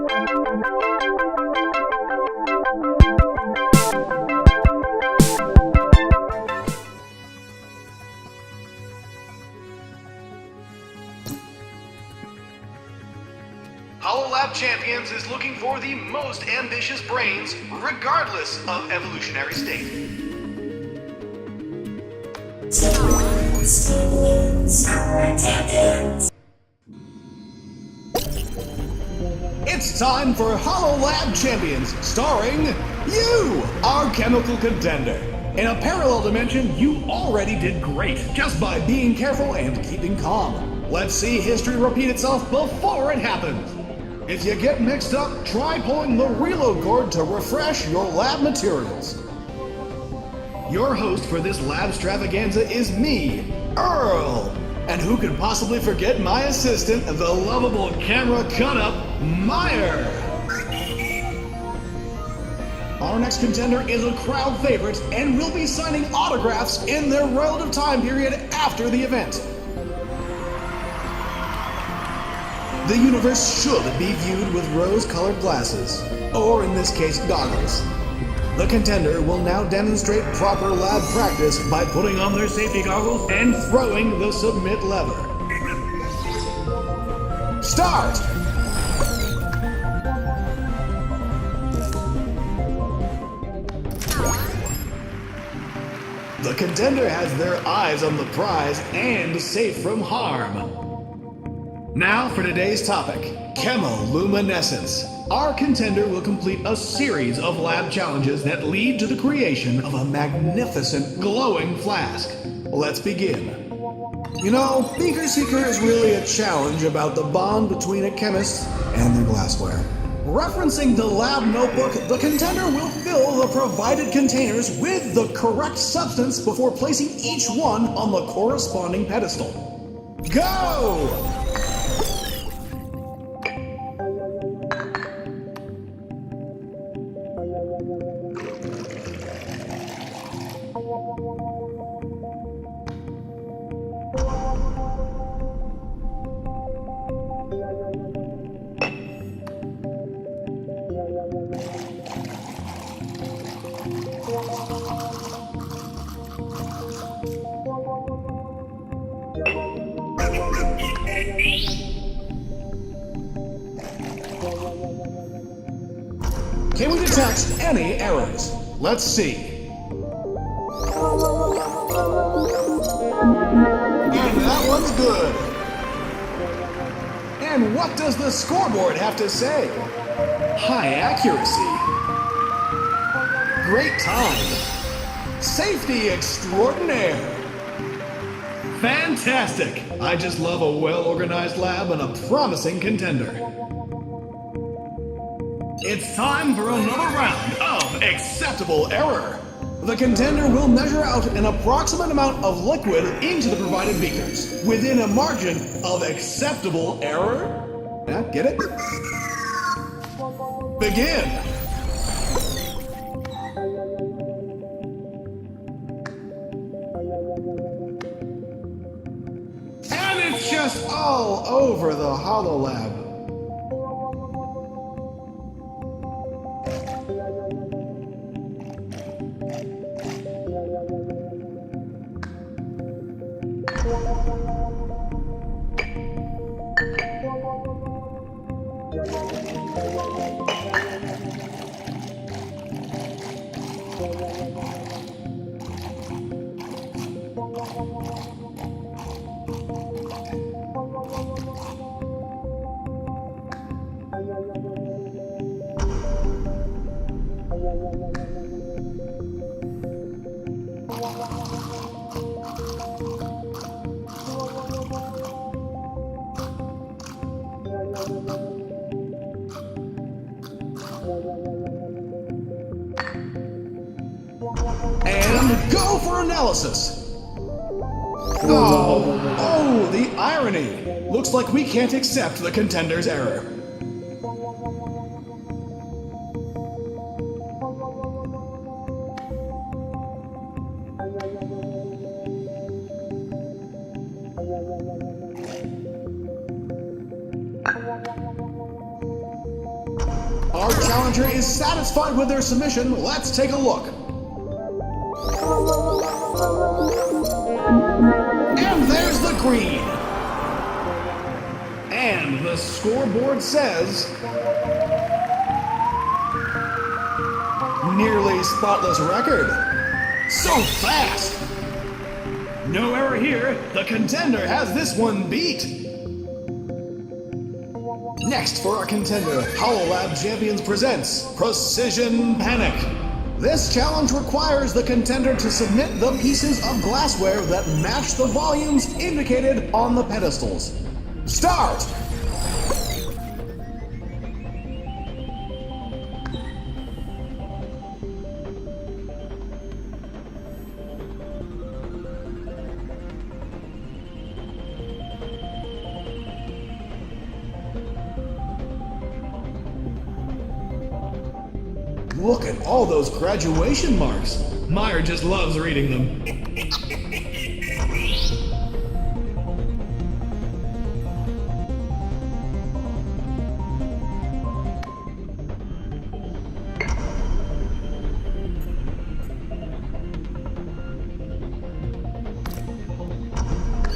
HoloLAB Champions is looking for the most ambitious brains, regardless of evolutionary state. It's time for HoloLAB Champions, starring you, our chemical contender. In a parallel dimension, you already did great, just by being careful and keeping calm. Let's see history repeat itself before it happens. If you get mixed up, try pulling the reload cord to refresh your lab materials. Your host for this lab extravaganza is me, Earl. And who could possibly forget my assistant, the lovable camera cut-up, Meyer? Our next contender is a crowd favorite and will be signing autographs in their relative time period after the event. The universe should be viewed with rose-colored glasses, or in this case, goggles. The contender will now demonstrate proper lab practice by putting on their safety goggles and throwing the submit lever. Start! The contender has their eyes on the prize and safe from harm. Now for today's topic, chemoluminescence. Our contender will complete a series of lab challenges that lead to the creation of a magnificent glowing flask. Let's begin. You know, Beaker Seeker is really a challenge about the bond between a chemist and their glassware. Referencing the lab notebook, the contender will fill the provided containers with the correct substance before placing each one on the corresponding pedestal. Go! Can we detect any errors? Let's see. And that one's good. And what does the scoreboard have to say? High accuracy. Great time. Safety extraordinaire. Fantastic. I just love a well-organized lab and a promising contender. It's time for another round of acceptable error. The contender will measure out an approximate amount of liquid into the provided beakers within a margin of acceptable error. Yeah, get it? Begin. And it's just all over the HoloLAB. And go for analysis. Oh, the irony. Looks like we can't accept the contender's error. Our challenger is satisfied with their submission. Let's take a look. And there's the green. And the scoreboard says nearly spotless record. So fast! No error here. The contender has this one beat. Next for our contender, HoloLAB Champions presents Precision Panic. This challenge requires the contender to submit the pieces of glassware that match the volumes indicated on the pedestals. Start! Look at all those graduation marks. Meyer just loves reading them.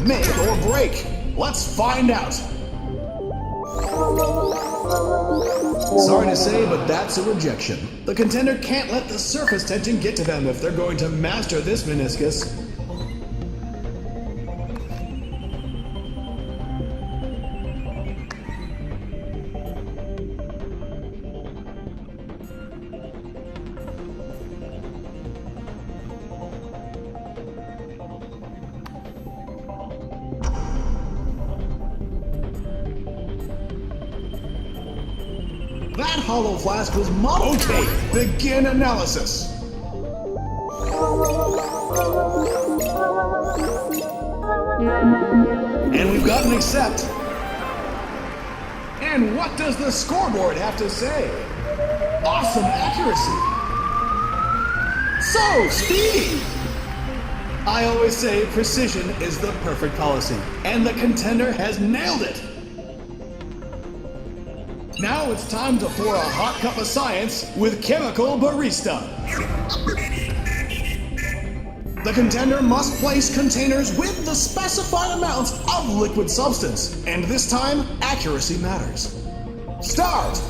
Make or break. Let's find out. Sorry to say, but that's a rejection. The contender can't let the surface tension get to them if they're going to master this meniscus. That hollow flask was model. Okay, begin analysis. And we've got an accept. And what does the scoreboard have to say? Awesome accuracy. So speedy. I always say precision is the perfect policy, and the contender has nailed it. Now it's time to pour a hot cup of science with Chemical Barista. The contender must place containers with the specified amounts of liquid substance, and this time, accuracy matters. Start!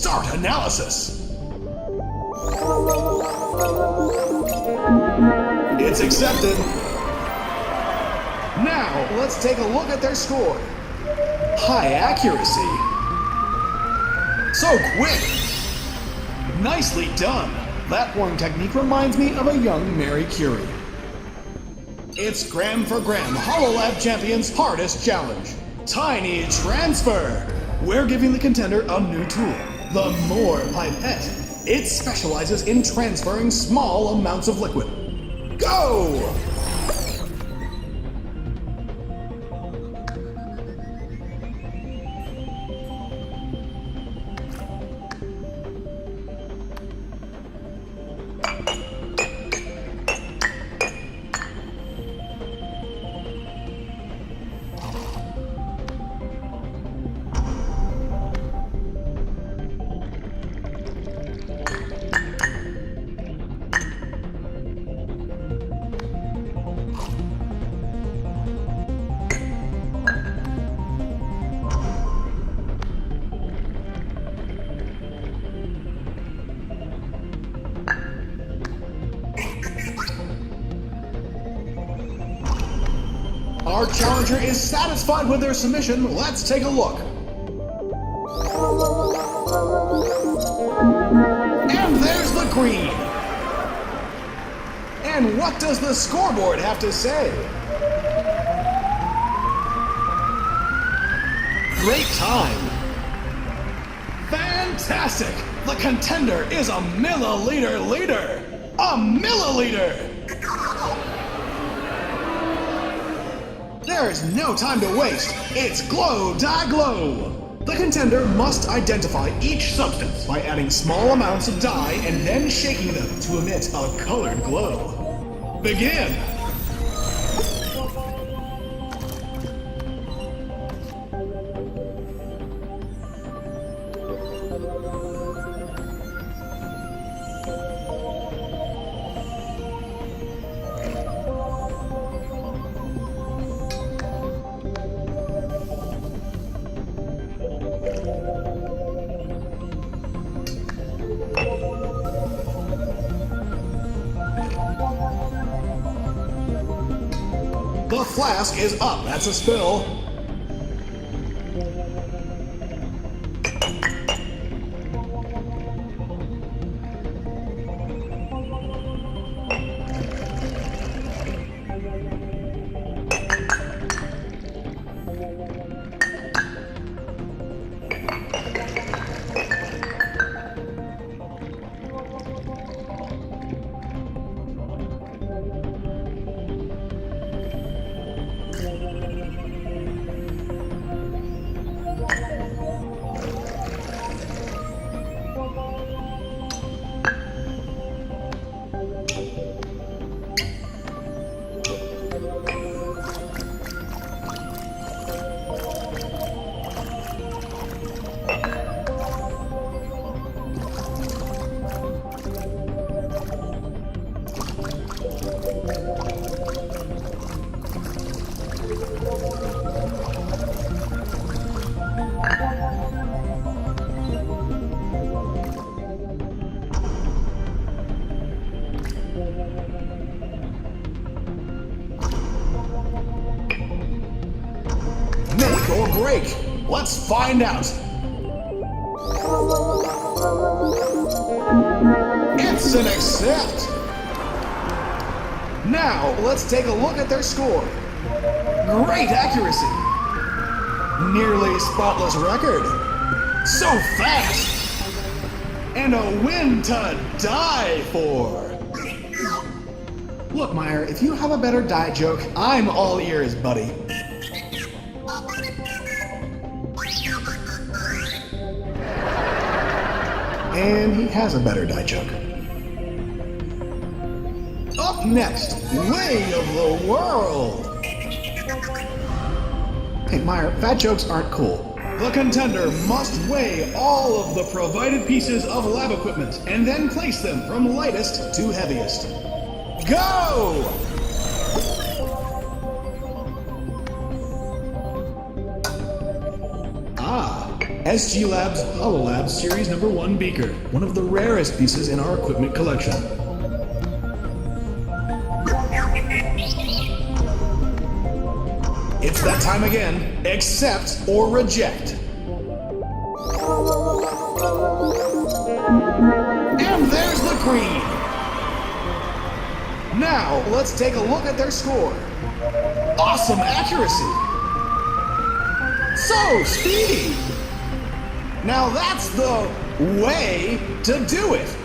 Start analysis. It's accepted. Now, let's take a look at their score. High accuracy. So quick. Nicely done. That pouring technique reminds me of a young Mary Curie. It's gram for gram HoloLAB Champions hardest challenge. Tiny transfer. We're giving the contender a new tool, the More Pipette. It specializes in transferring small amounts of liquid. Go! Our challenger is satisfied with their submission. Let's take a look. And there's the green. And what does the scoreboard have to say? Great time. Fantastic. The contender is a milliliter leader. A milliliter. There's no time to waste. It's glow, dye, glow. The contender must identify each substance by adding small amounts of dye and then shaking them to emit a colored glow. Begin. The flask is up. That's a spill. Make or break. Let's find out. It's an accept. Now, let's take a look at their score. Great accuracy. Nearly spotless record. So fast. And a win to die for. Look, Meyer, if you have a better die joke, I'm all ears, buddy. And he has a better die joke. Up next, Way of the World. Hey, Meyer, fat jokes aren't cool. The contender must weigh all of the provided pieces of lab equipment and then place them from lightest to heaviest. Go! SG Lab's HoloLAB Series number 1 beaker, one of the rarest pieces in our equipment collection. It's that time again. Accept or reject. And there's the green. Now, let's take a look at their score. Awesome accuracy. So speedy. Now that's the way to do it.